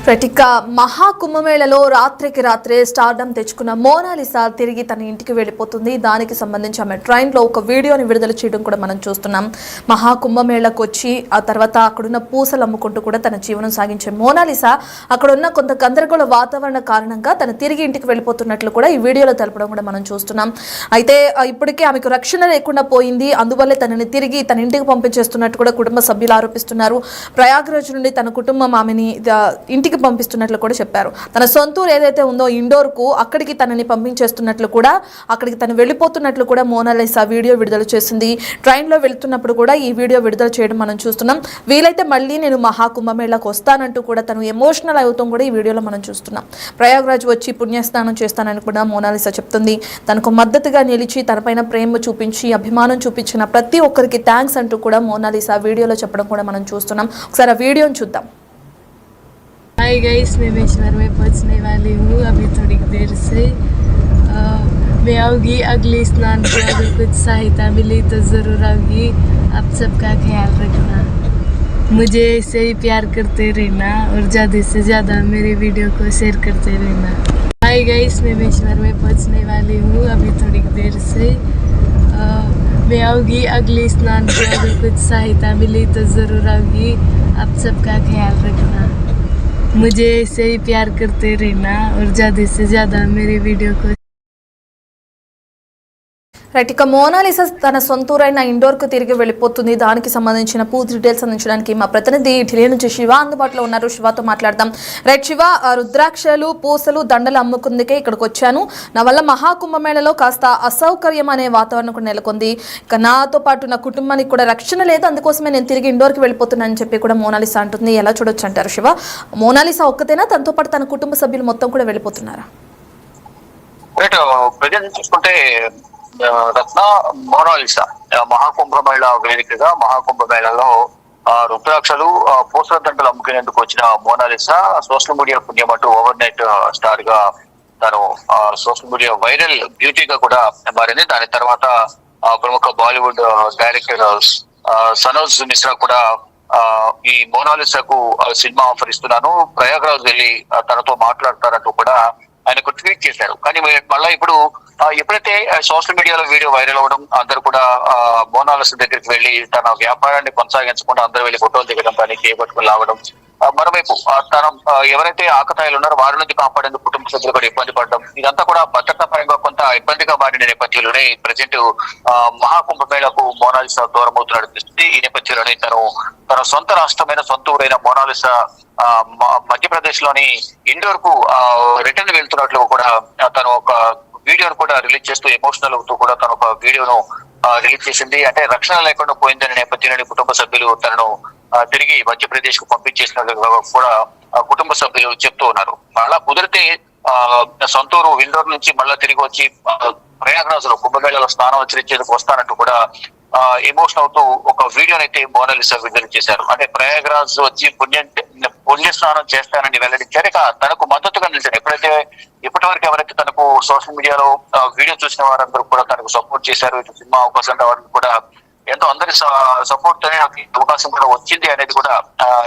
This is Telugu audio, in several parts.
ప్రతిక మహాకుంభమేళలో రాత్రికి రాత్రే స్టార్డమ్ తెచ్చుకున్న మోనాలిసా తిరిగి తన ఇంటికి వెళ్ళిపోతుంది. దానికి సంబంధించి ఆమె ట్రైన్లో ఒక వీడియోని విడుదల చేయడం కూడా మనం చూస్తున్నాం. మహాకుంభమేళకు వచ్చి ఆ తర్వాత అక్కడున్న పూసలు అమ్ముకుంటూ కూడా తన జీవనం సాగించే మోనాలిసా అక్కడున్న కొంత గందరగోళ వాతావరణ కారణంగా తన తిరిగి ఇంటికి వెళ్ళిపోతున్నట్లు కూడా ఈ వీడియోలో తెలపడం కూడా మనం చూస్తున్నాం. అయితే ఇప్పటికే ఆమెకు రక్షణ లేకుండా పోయింది, అందువల్లే తనని తిరిగి తన ఇంటికి పంపించేస్తున్నట్టు కూడా కుటుంబ సభ్యులు ఆరోపిస్తున్నారు. ప్రయాగ్రాజ్ నుండి తన కుటుంబం ఆమెని ఇంటికి పంపిస్తున్నట్లు కూడా చెప్పారు. తన సొంతూరు ఏదైతే ఉందో ఇండోర్కు అక్కడికి తనని పంపించేస్తున్నట్లు కూడా, అక్కడికి తను వెళ్ళిపోతున్నట్లు కూడా మోనాలిసా వీడియో విడుదల చేసింది. ట్రైన్లో వెళ్తున్నప్పుడు కూడా ఈ వీడియో విడుదల చేయడం మనం చూస్తున్నాం. వీలైతే మళ్ళీ నేను మహాకుంభమేళకు వస్తానంటూ కూడా తను ఎమోషనల్ అవుతాం కూడా ఈ వీడియోలో మనం చూస్తున్నాం. ప్రయాగ్రాజ్ వచ్చి పుణ్యస్నానం చేస్తానని కూడా మోనాలిసా చెప్తుంది. తనకు మద్దతుగా నిలిచి తనపైన ప్రేమ చూపించి అభిమానం చూపించిన ప్రతి ఒక్కరికి థ్యాంక్స్ అంటూ కూడా మోనాలిసా వీడియోలో చెప్పడం కూడా మనం చూస్తున్నాం. ఒకసారి ఆ వీడియోని చూద్దాం. हाय गाइस, मैं बेशवर में पहुंचने वाली हूँ अभी थोड़ी देर से। मैं आऊँगी अगले स्नान को, अगर कुछ सहायता मिली तो ज़रूर आऊँगी। आप सबका ख्याल रखना, मुझे ऐसे ही प्यार करते रहना और ज़्यादा से ज़्यादा मेरे वीडियो को शेयर करते रहना। हाय गाइस, मैं बेशवर में पहुंचने वाली हूँ अभी थोड़ी देर से। मैं आऊँगी अगले स्नान को, अगर कुछ सहायता मिली तो ज़रूर आऊँगी। आप सबका ख्याल रखना, मुझे ऐसे ही प्यार करते रहना और ज़्यादा से ज़्यादा मेरे वीडियो को। రైట్, ఇక మోనాలిసా తన సొంతూరైన ఇండోర్కు తిరిగి వెళ్ళిపోతుంది. దానికి సంబంధించిన పూర్తి డీటెయిల్స్ అందించడానికి మా ప్రతినిధి ఢిల్లీ నుంచి శివ అందుబాటులో ఉన్నారు. శివతో మాట్లాడదాం. రైట్ శివ, రుద్రాక్షలు పూసలు దండలు అమ్ముకుందుకే ఇక్కడికి వచ్చాను, నా వల్ల మహాకుంభమేళలో కాస్త అసౌకర్యం అనే వాతావరణం కూడా నెలకొంది, ఇక నాతో పాటు నా కుటుంబానికి కూడా రక్షణ లేదు, అందుకోసమే నేను తిరిగి ఇండోర్కి వెళ్ళిపోతున్నానని చెప్పి కూడా మోనాలిసా అంటుంది. ఎలా చూడొచ్చు అంటారు శివ? మోనాలిసా ఒక్కతేనా, తనతో పాటు తన కుటుంబ సభ్యులు మొత్తం కూడా వెళ్ళిపోతున్నారా? చూసుకుంటే రత్న మోనాలిసా మహాకుంభమేళ వేదికగా మహాకుంభమేళలో రుద్రాక్షలు పూసల దండలు అమ్ముకునేందుకు వచ్చిన మోనాలిసా సోషల్ మీడియా పుణ్యమంటూ ఓవర్ నైట్ స్టార్ గా తను సోషల్ మీడియా వైరల్ బ్యూటీగా కూడా మారింది. దాని తర్వాత ప్రముఖ బాలీవుడ్ డైరెక్టర్ సనోజ్ మిశ్రా కూడా ఈ మోనాలిసాకు సినిమా ఆఫర్ ఇస్తున్నాను, ప్రయాగ్రాజ్ వెళ్ళి తనతో మాట్లాడతారంటూ కూడా ఆయనకు ట్వీట్ చేశారు. కానీ మళ్ళీ ఇప్పుడు ఎప్పుడైతే సోషల్ మీడియాలో వీడియో వైరల్ అవ్వడం, అందరూ కూడా మోనాలిసా దగ్గరికి వెళ్ళి తన వ్యాపారాన్ని కొనసాగించకుండా అందరూ వెళ్ళి ఫోటోలు దిగడం, కానీ చేపట్టుకుని లావడం, మరోవైపు తన ఎవరైతే ఆకతాయిలు ఉన్నారో వారి నుంచి కాపాడేందుకు కుటుంబ సభ్యులు కూడా ఇబ్బంది పడడం, ఇదంతా కూడా భద్రతా పరంగా కొంత ఇబ్బందిగా మారిన నేపథ్యంలోనే ప్రజెంట్ మహాకుంభమేళకు మోనాలిసా దూరం అవుతున్న నడిపిస్తుంది. ఈ నేపథ్యంలోనే తన సొంత రాష్ట్రమైన సొంత ఊరైన మోనాలిసా మధ్యప్రదేశ్ లోని ఇండోర్ కు రిటర్న్ వెళ్తున్నట్లు కూడా తను ఒక వీడియోను కూడా రిలీజ్ చేస్తూ ఎమోషనల్ అవుతూ కూడా తను ఒక వీడియోను రిలీజ్ చేసింది. అంటే రక్షణ లేకుండా పోయిందనే నేపథ్యంలోని కుటుంబ సభ్యులు తనను తిరిగి మధ్యప్రదేశ్ కు పంపించేసినట్లుగా కూడా కుటుంబ సభ్యులు చెప్తూ ఉన్నారు. అలా కుదిరితే సొంతూరు ఇండోర్ నుంచి మళ్ళా తిరిగి వచ్చి ప్రయాగ్రాజ్ లో కుంభమేళలో స్నానం ఆచరించేందుకు వస్తానంటూ కూడా ఎమోషన్ అవుతూ ఒక వీడియోని అయితే మోనాలిసా విడుదల చేశారు. అంటే ప్రయాగ్రాజ్ వచ్చి పుణ్య స్నానం చేస్తానని వెల్లడించారు. ఇక తనకు మద్దతుగా నిలిచారు. ఎప్పుడైతే ఇప్పటి వరకు ఎవరైతే తనకు సోషల్ మీడియాలో వీడియో చూసిన వారందరూ కూడా తనకు సపోర్ట్ చేశారు, ఇటు సినిమా అవకాశం రావడానికి కూడా ఎంతో అందరి సపోర్ట్ తోనే నాకు అవకాశం కూడా వచ్చింది అనేది కూడా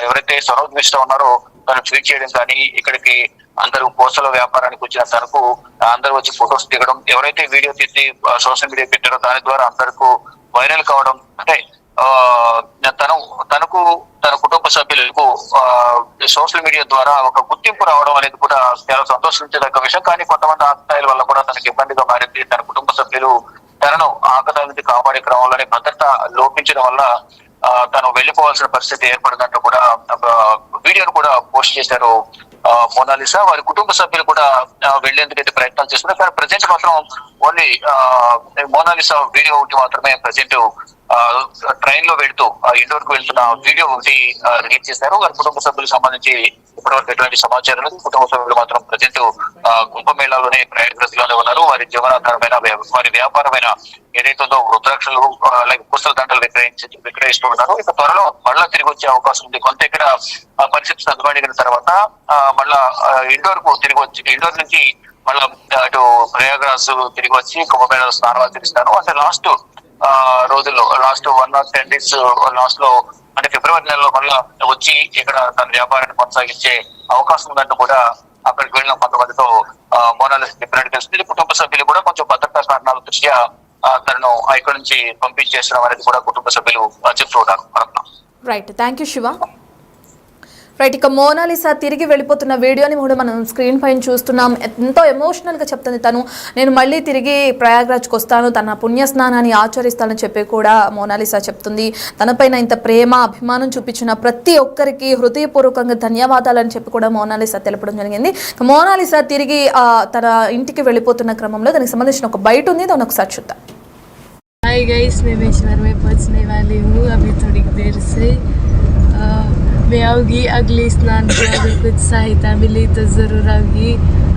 ఎవరైతే సనోజ్ మిశ్రా ఉన్నారో తను ట్వీట్ చేయడం, కానీ ఇక్కడికి అందరూ పూసల వ్యాపారానికి వచ్చిన తనకు అందరూ వచ్చి ఫొటోస్ దిగడం, ఎవరైతే వీడియో తీసి సోషల్ మీడియా పెట్టారో దాని ద్వారా అందరికీ వైరల్ కావడం, అంటే తనకు తన కుటుంబ సభ్యులకు సోషల్ మీడియా ద్వారా ఒక గుర్తింపు రావడం అనేది కూడా చాలా సంతోషించదగ్గ విషయం. కానీ కొంతమంది ఆకతాయిల వల్ల కూడా తనకు ఇబ్బందిగా మారింది. తన కుటుంబ సభ్యులు తనను ఆకతాయిల నుంచి కాపాడే క్రమంలోనే భద్రత లోపించడం వల్ల తను వెళ్లిపోవాల్సిన పరిస్థితి ఏర్పడిందంటూ కూడా ఒక వీడియోను కూడా పోస్ట్ చేశారు మోనాలిసా. వారి కుటుంబ సభ్యులు కూడా వెళ్లేందుకైతే ప్రయత్నాలు చేస్తున్నారు. కానీ ప్రజెంట్ మాత్రం ఓన్లీ మోనాలిసా వీడియో ఒకటి మాత్రమే ప్రజెంట్ ట్రైన్ లో వెళ్తూ ఇండోర్ కు వెళ్తున్న వీడియో ఒకటి రిలీజ్ చేశారు. వారి కుటుంబ సభ్యులకు సంబంధించి ఇప్పటివరకు ఎటువంటి సమాచారం లేదు. కుటుంబ సభ్యులు మాత్రం ప్రజెంట్ కుంభమేళాలోనే ప్రయాగ్రాజ్ లోనే ఉన్నారు. వారి జీవనాధారమైన వారి వ్యాపారమైన ఏదైతే ఉందో రుద్రాక్షలు లైక్ పూసల దండలు విక్రయిస్తూ ఉన్నారు. ఇక త్వరలో మళ్ళా తిరిగి వచ్చే అవకాశం ఉంది. కొంత ఇక్కడ పరిస్థితి సర్దుమణిగిన తర్వాత మళ్ళా ఇండోర్ కు తిరిగి వచ్చి ఇండోర్ నుంచి మళ్ళా అటు ప్రయాగ్రాజ్ తిరిగి వచ్చి కుంభమేళలో స్నానం ఆచరిస్తాను. అంటే లాస్ట్ రోజుల్లో లాస్ట్ 1 or 10 days లాస్ట్ లో అంటే ఫిబ్రవరి ఫిబ్రవరి నెలలో మళ్ళా వచ్చి ఇక్కడ తన వ్యాపారాన్ని కొనసాగించే అవకాశం ఉందంటూ కూడా అక్కడికి వెళ్ళిన కొంతమందితో మోనాలిసా చెప్పినట్టు తెలుస్తుంది. కుటుంబ సభ్యులు కూడా కొంచెం భద్రతా కారణాల దృష్ట్యా తనను ఇక్కడి నుంచి పంపించేస్తున్నాం అనేది కూడా కుటుంబ సభ్యులు చెప్తూ ఉన్నారు. Right, thank you Shiva. Right, ఇక మోనాలిసా తిరిగి వెళ్ళిపోతున్న వీడియోని కూడా మనం స్క్రీన్ పైన చూస్తున్నాం. ఎంతో ఎమోషనల్గా చెప్తుంది తను. నేను మళ్ళీ తిరిగి ప్రయాగ్రాజ్కి వస్తాను, తన పుణ్యస్నానాన్ని ఆచరిస్తానని చెప్పి కూడా మోనాలిసా చెప్తుంది. తనపైన ఇంత ప్రేమ అభిమానం చూపించిన ప్రతి ఒక్కరికి హృదయపూర్వకంగా ధన్యవాదాలని చెప్పి కూడా మోనాలిసా తెలపడం జరిగింది. మోనాలిసా తిరిగి తన ఇంటికి వెళ్ళిపోతున్న క్రమంలో దానికి సంబంధించిన ఒక బయట ఉంది, దాన్ని ఒకసారి చూద్దాం. हाय गाइस, मैं बेश्वर में पहुंचने वाली हूँ अभी थोड़ी देर से। मैं आऊँगी अगले स्नान पे, अगर कुछ सहायता मिली तो ज़रूर आऊँगी।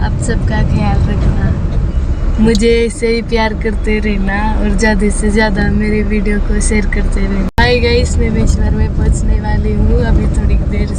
आप सबका ख्याल रखना, मुझे ऐसे ही प्यार करते रहना और ज़्यादा से ज़्यादा मेरे वीडियो को शेयर करते रहना। हाय गाइस, मैं बेश्वर में पहुंचने वाली हूँ अभी थोड़ी देर से।